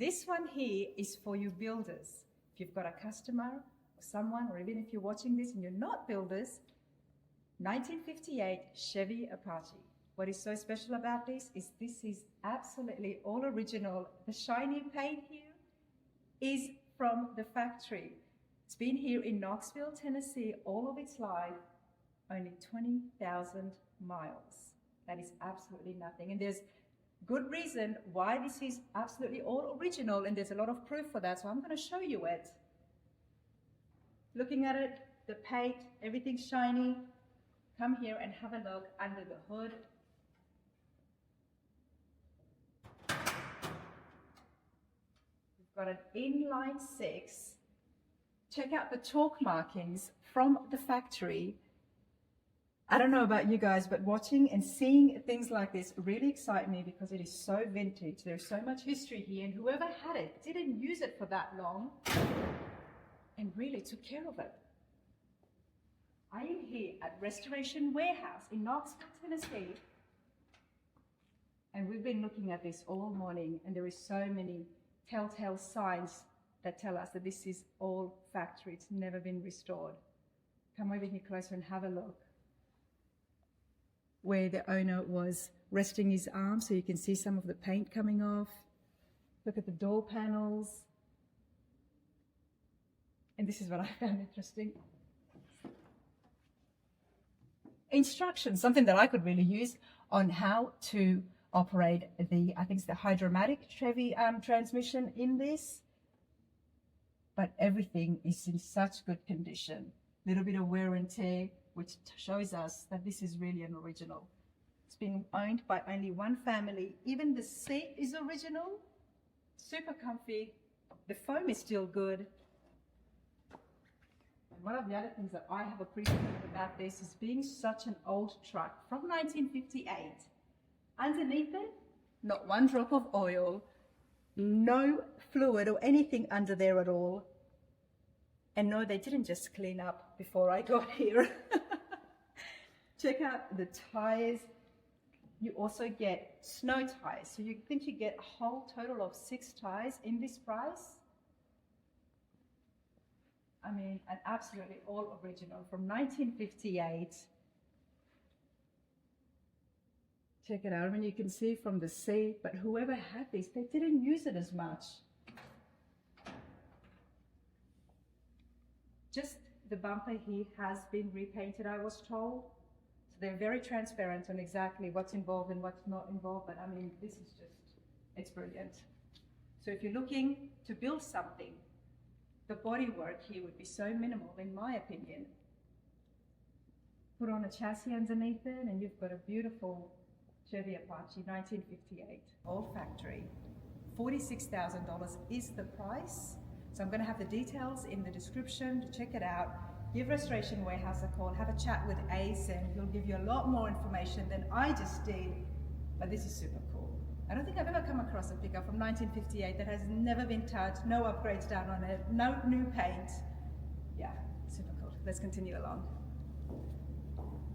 This one here is for you builders. If you've got a customer or someone, or even if you're watching this and you're not builders, 1958 Chevy Apache. What is so special about this is absolutely all original. The shiny paint here is from the factory. It's been here in Knoxville, Tennessee, all of its life, only 20,000 miles. That is absolutely nothing. And there's good reason why this is absolutely all original, and there's a lot of proof for that, so I'm going to show you it. Looking at it, the paint, everything's shiny. Come here and have a look under the hood. We've got an inline 6. Check out the torque markings from the factory. I don't know about you guys, but watching and seeing things like this really excite me because it is so vintage. There's so much history here, and whoever had it didn't use it for that long and really took care of it. I am here at Restoration Warehouse in Knoxville, Tennessee, and we've been looking at this all morning, and there is so many telltale signs that tell us that this is all factory. It's never been restored. Come over here closer and have a look where the owner was resting his arm, so you can see some of the paint coming off. Look at the door panels. And this is what I found interesting. Instructions, something that I could really use on how to operate the, I think it's the Hydromatic Chevy transmission in this. But everything is in such good condition. Little bit of wear and tear, which shows us that this is really an original. It's been owned by only one family. Even the seat is original, super comfy. The foam is still good. And one of the other things that I have appreciated about this is being such an old truck from 1958. Underneath it, not one drop of oil, no fluid or anything under there at all. And no, they didn't just clean up before I got here. Check out the tires. You also get snow tires. So you think you get a whole total of 6 tires in this price? I mean, an absolutely all original from 1958. Check it out. I mean, you can see from the seat, but whoever had this, they didn't use it as much. Just the bumper here has been repainted, I was told. So they're very transparent on exactly what's involved and what's not involved. But I mean, this is just, it's brilliant. So if you're looking to build something, the bodywork here would be so minimal, in my opinion. Put on a chassis underneath it, and you've got a beautiful Chevy Apache, 1958, all factory. $46,000 is the price. So I'm going to have the details in the description to check it out. Give Restoration Warehouse a call, have a chat with Ace, and he'll give you a lot more information than I just did. But this is super cool. I don't think I've ever come across a pickup from 1958 that has never been touched, no upgrades done on it, no new paint. Yeah, super cool. Let's continue along.